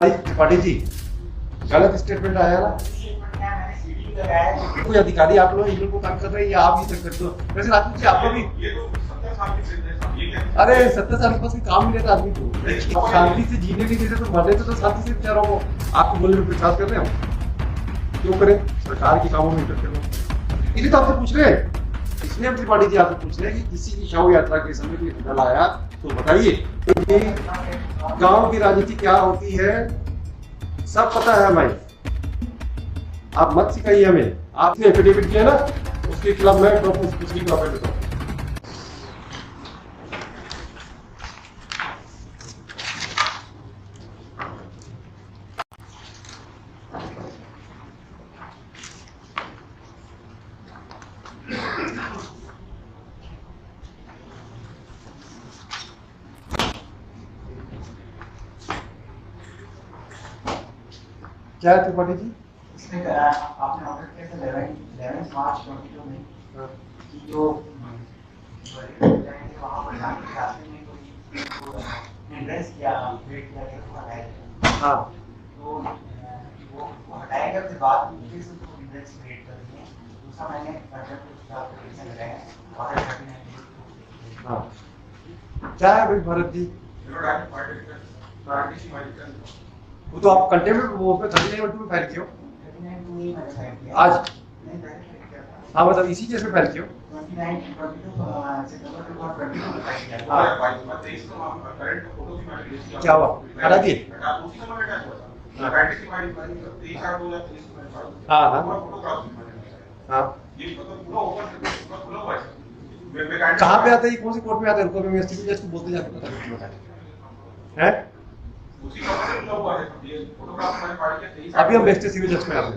त्रिपाठी जी गलत स्टेटमेंट आया ना। कोई अधिकारी आप लोग ईमेल को तंग कर रहे हैं या आप ही तंग करते हो? वैसे राजपूत जी आपको भी अरे 70 साल के पास काम नहीं रहता आदमी को, आप शांति से जीने नहीं देते तो मरने तो शांति से बेचारों को आपको बोलने में विश्वास कर रहे हैं हम क्यों करें? सरकार के कामों में इंटरफेयर करो, इसलिए तो आपसे पूछ रहे हैं। इसलिए हम त्रिपाठी जी आपसे पूछ रहे हैं कि किसी की शव यात्रा के समय कोई बदल आया तो बताइए कि गांव की राजनीति क्या होती है, सब पता है हमें। आप मत सिखाइए हमें। आपने एफिडेविट किया ना, उसके खिलाफ मैं उसकी खिलाफ देता हूँ। क्या है त्रिपाठी जी? आपने ऑर्डर किया था 11 मार्च 22 में कि जो वहाँ पर जाने के रास्ते में कोई एंट्रेंस किया वेट किया गया तो हटाया गया। हाँ, तो वो हटाया गया, उसके बाद फिर से उसको एंट्रेंस क्रिएट कर दिए। दूसरा मैंने बजट के साथ पेटिशन लगाया ऑर्डर 39। हाँ, क्या है भाई भरत जी? वो तो आप कंटेम्प्ट वो पे 39 में फाइल किया आज। हाँ मतलब इसी केस में फाइल किया। क्या हुआ? हटा दिए? हाँ हाँ हाँ। कहाँ पे आता है? कौन सी कोर्ट में आता है? उनको मैं सिविल जज को बोलते जाते हैं। अभी हम बेचते सिविल जज में आते।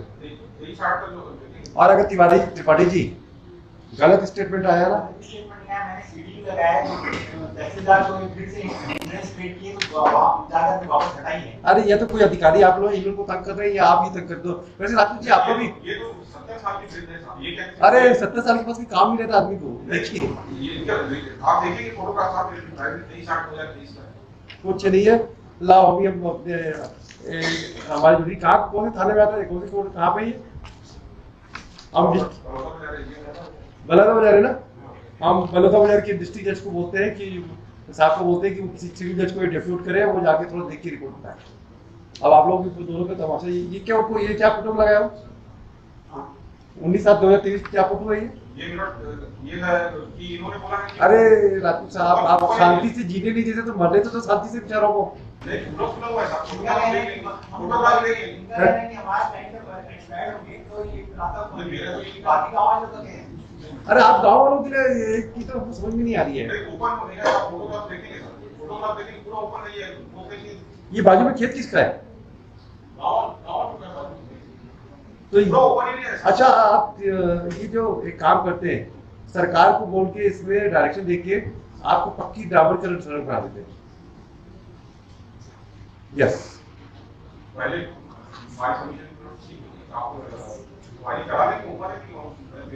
और अगर त्रिपाठी जी गलत स्टेटमेंट आया ना, अरे ये तो कोई अधिकारी आप लोग ईमेल को तंग कर रहे हैं या आप ही तंग करते हो? वैसे राजपूत जी आपको भी अरे 70 साल के पास काम नहीं रहता आदमी को। देखिए कुछ नहीं है। लाओ अभी हम अपने हमारे जो कहाँ कौन से थाने में आता है, कौन से कोर्ट कहाँ पे है? हम बलौदा बाजार है ना, हम बलौदा बाजार के डिस्ट्रिक्ट जज को बोलते हैं कि साहब को बोलते हैं कि वो किसी सिविल जज को डेप्यूट करे, वो जाके थोड़ा देख के रिपोर्ट बताए। अब आप लोग दोनों का तमाशा ये क्या फोटो लगाया हो? 19/7/2023 क्या फोटो है ये? अरे राजपूत साहब आप शांति से जीने नहीं देते तो मरने तो शांति से बेचारों को। अरे आप गाँव वालों के लिए की तो समझ में नहीं आ रही है। ये बाजू में खेत किसका है? तो अच्छा आप ये जो एक काम करते हैं, सरकार को बोल के इसमें डायरेक्शन देके आपको पक्की डामरीकरण सड़क बना देते हैं। यस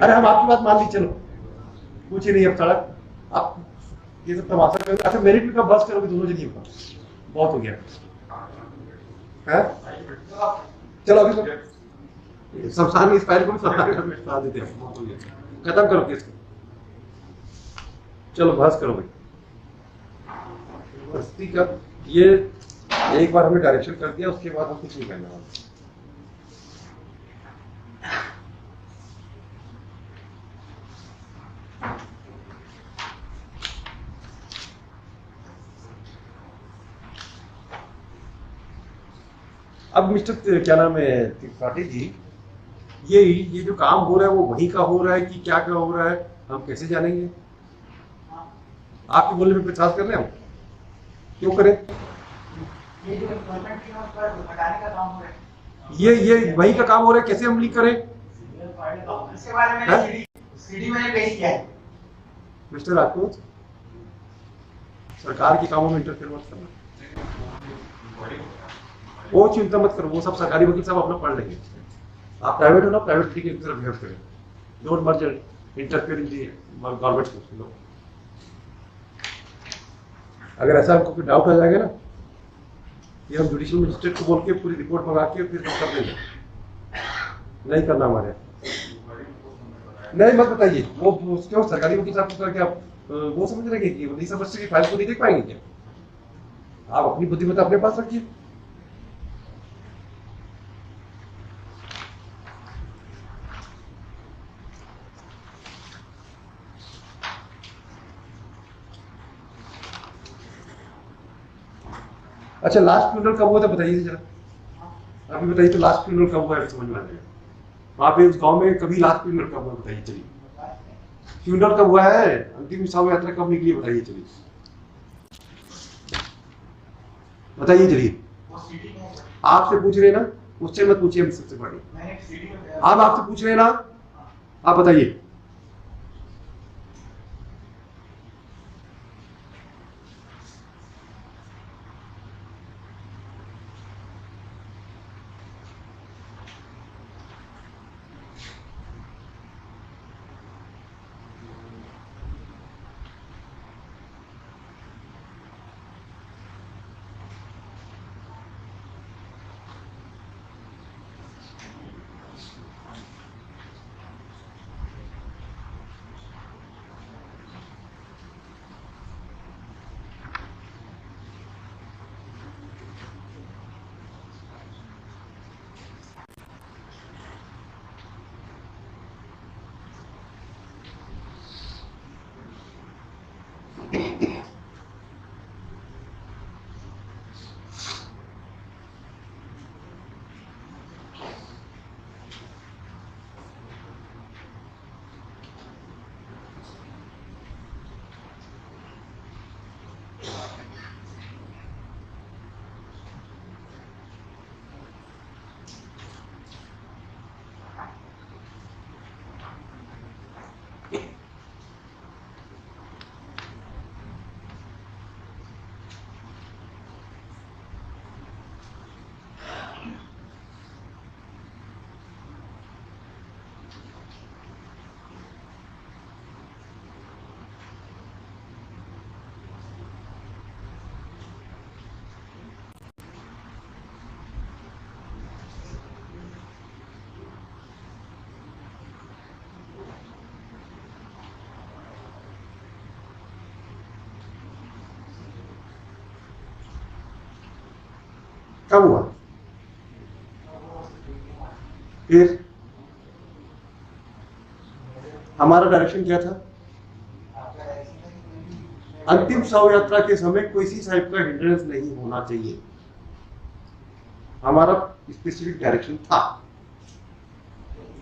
अरे हम आपकी बात मान ली, चलो कुछ ही नहीं अब सड़क आप ये सब तमाशा करोगे। अच्छा मेरिट में कब बस करोगे दोनों जगह का? बहुत हो गया है? चलो अभी तो शमशान में इस फाइल को भी हटा देते हैं, बहुत हो गया, खत्म करो केस को। चलो बहस करो भाई। यूनिवर्सिटी का ये एक बार हमें डायरेक्शन कर दिया, उसके बाद हम कुछ नहीं करने वाले। अब मिस्टर क्या नाम है त्रिपाठी जी, ये जो काम हो रहा है वो वही का हो रहा है कि क्या क्या हो रहा है हम कैसे जानेंगे? आपके बोलने में विश्वास कर रहे हैं हम क्यों करें? ये वही का काम हो रहा है, कैसे हम लीक करें? मिस्टर राजपूत सरकार के कामों में इंटरफेयर मत करना। वो चिंता मत करो, वो सब सरकारी वकील साहब अपना पढ़ लेंगे। आप प्राइवेट हो ना, प्राइवेट की तरफ बिहेव करें। Don't merge interfere in the government. अगर ऐसा आपको कोई डाउट आ जाएगा ना ये हम जुडिशियल मजिस्ट्रेट को बोल के पूरी रिपोर्ट मंगा के फिर हम कर देंगे। नहीं करना हमारे नहीं, मत बताइए। वो क्यों सरकारी वकील साहब को क्या वो समझ रहे कि नहीं समझ सके फाइल को नहीं देख पाएंगे क्या? आप अपनी बुद्धिमत्ता अपने पास रखिए। अच्छा, लास्ट फ्यूनरल कब हुआ था बताइए जरा, अभी बताइए तो लास्ट फ्यूनरल कब हुआ है समझ में आ जाएगा। वहाँ पे उस गांव में कभी लास्ट फ्यूनरल कब हुआ बताइए चलिए, फ्यूनरल कब हुआ है, अंतिम शव यात्रा कब निकली बताइए चलिए, बताइए चलिए। आपसे पूछ रहे ना, मुझसे मत पूछिए, सबसे बड़ी आप आपसे पूछ रहे ना, आप बताइए। कब हुआ? फिर हमारा डायरेक्शन क्या था? अंतिम शव यात्रा के समय किसी टाइप का हिंड्रेंस नहीं होना चाहिए, हमारा स्पेसिफिक डायरेक्शन था।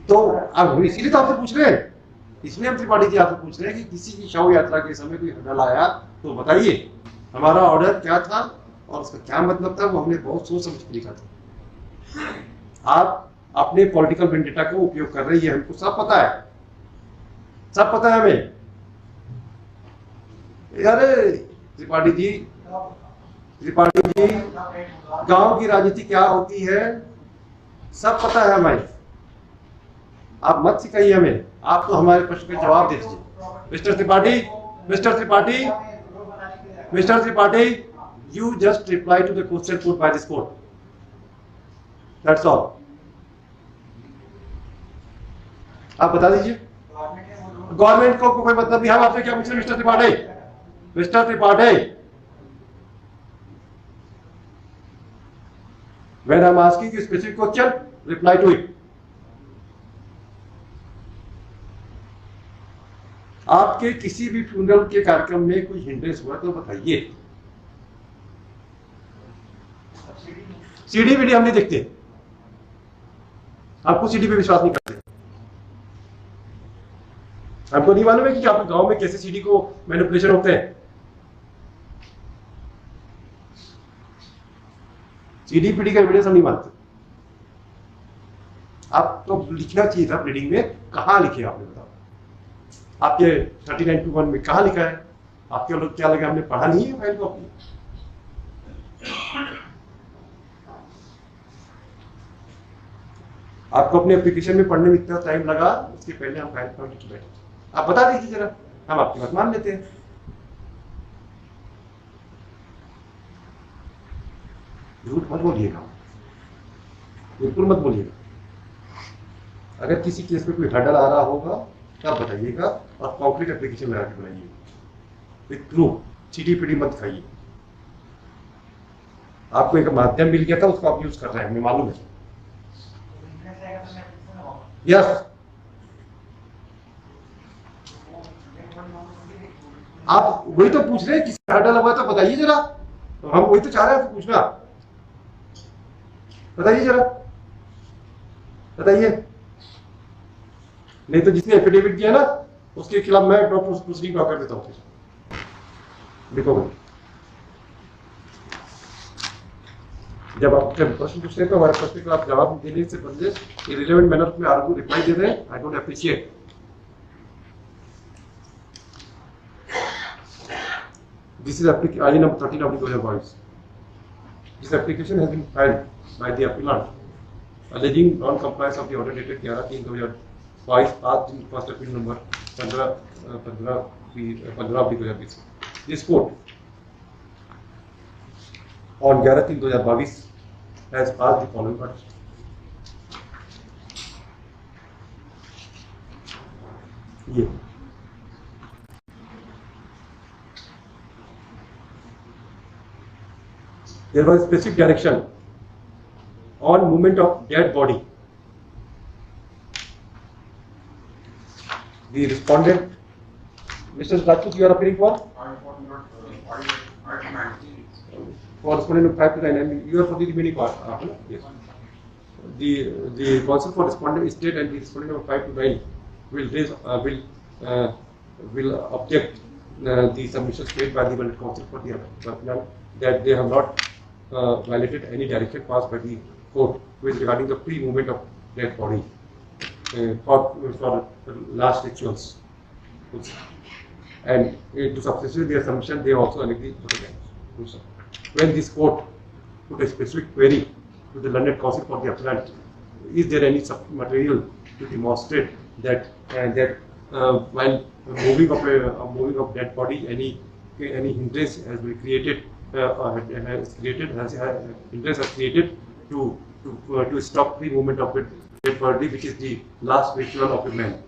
तो अब इसीलिए तो आपसे पूछ रहे हैं, इसलिए हम त्रिपाठी जी आपसे पूछ रहे हैं कि किसी की शव यात्रा के समय कोई हडल आया तो बताइए हमारा ऑर्डर क्या था और उसका क्या मतलब था। वो हमने बहुत सोच समझ के लिखा था। आप अपने पॉलिटिकल वेंडेटा का उपयोग कर रहे हैं, ये हमको सब पता है, सब पता है हमें। अरे त्रिपाठी जी, त्रिपाठी जी, गांव की राजनीति क्या होती है सब पता है हमें। आप मत सिखाइए हमें, आप तो हमारे प्रश्न के जवाब दे दीजिए। Mister Tripathi, mister Tripathi, mister Tripathi, you just reply to the question put by this court. That's all. आप बता दीजिए। गवर्नमेंट को कोई मतलब नहीं। हम आपसे क्या पूछ रहे हैं mister Tripathi? Mister Tripathi, when I'm asking you specific question, reply to it. आपके किसी भी फ्यूनरल के कार्यक्रम में कोई हिंड्रेंस हुआ तो बताइए। सीडी वीडियो हम नहीं देखते, आपको सीडी पे विश्वास नहीं करते। आपको नहीं मालूम है कि आपके गांव में कैसे सीडी को मैनिपुलेशन होते हैं? सीडी पीडी का एविडेंस हम नहीं मानते। आपको लिखना चाहिए था प्लीडिंग में, कहां लिखे आपने बताओ। आपके 39(1) में कहां लिखा है? आपके लोग क्या लगा हमने पढ़ा नहीं है फाइल को अपनी? आपको अपने एप्लीकेशन में पढ़ने में इतना टाइम लगा, उसके पहले हम फाइल पर लिख बैठे। आप बता दीजिए जरा, हम आपकी बात मान लेते हैं। झूठ मत बोलिएगा, बिल्कुल मत बोलिएगा। अगर किसी केस में कोई हर्डल आ रहा होगा तब बताइएगा और कॉन्क्रीट एप्लीकेशन लगा के बनाइए विथ प्रूफ, चीटी पीटी मत खाइए। आपको एक माध्यम मिल गया था, उसको आप यूज कर रहे हैं, हमें मालूम है। यस, आप वही तो पूछ रहे हैं किसी हर्डल हुआ तो बताइए जरा, हम वही तो चाह रहे हैं आपको पूछना। बताइए जरा, बताइए, नहीं तो जिसने एफिडेविट दिया ना उसके खिलाफ मैं डॉक्टर प्रोसीडिंग कर देता हूँ। देखो भाई, जब आप प्रश्न पूछते हैं तो हमारे प्रश्न का आप जवाब देने से पहले इरेलेवेंट मैनर में आर्गू रिप्लाई दे रहे हैं, I don't appreciate. This is IE number 13 of 2022. This application has been filed by the appellant alleging non-compliance of the order dated 11/3/2022 passed in first appeal number 15/2020. This court on 11/3/2022 has passed the following orders. ये there was specific direction on movement of dead body. The respondent, Mr. Rajput, you are appearing for? For respondent 5 to 9, and you are for the remaining part. Yes. The counsel for respondent state and the respondent number 5 to 9 will raise will object the submissions made by the counsel for the appellant that they have not violated any direction passed by the court with regarding the free movement of dead body for last rituals. And to substantiate their submission, they also allege the when this court put a specific query to the learned counsel for the appellant, is there any material to demonstrate that while moving of dead body, any hindrance has been created? Hindrance has created to stop the movement of the dead body, which is the last ritual of a man.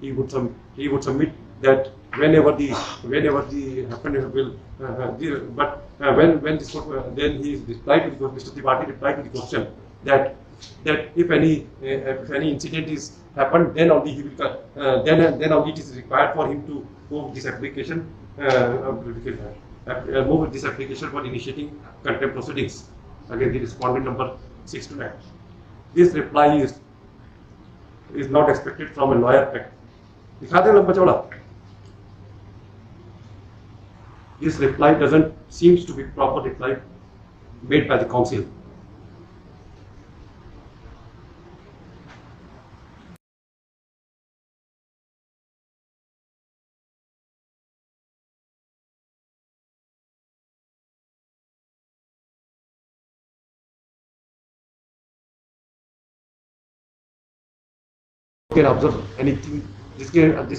He would submit that whenever the happened will, when this court, then he replied to the Mr. Tripathi replied to the question that if any incident is happened, then only he will then only it is required for him to move this application. Move this application for initiating contempt proceedings against the respondent number 6 to 9. This reply is not expected from a lawyer. दिखा दे लंबा चौड़ा. This reply doesn't seems to be proper reply made by the counsel. Can observe anything. This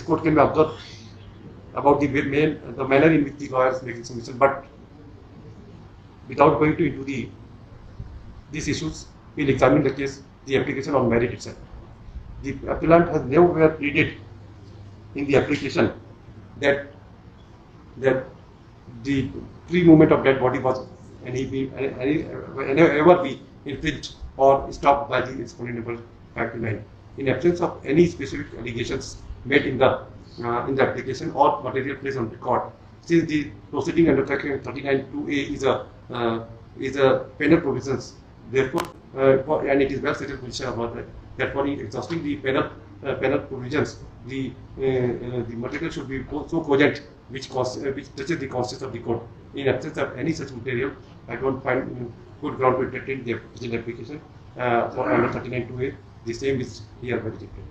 court can be observed about the manner in which the lawyer is making submission, but without going into these issues, we'll examine the case, the application on merit itself. The appellant has never pleaded in the application that the free movement of dead body was ever be infringed or stopped by the respondent number 5 to 9. In absence of any specific allegations made in the application or material placed on record, since the proceeding under Section 39(2)(a) is a penal provisions, therefore, and it is well settled position about that for exhausting the penal provisions, the material should be so cogent which touches the conscience of the court. In absence of any such material, I don't find good ground to entertain the present application for under 39(2)(a). The same is hereby rejected.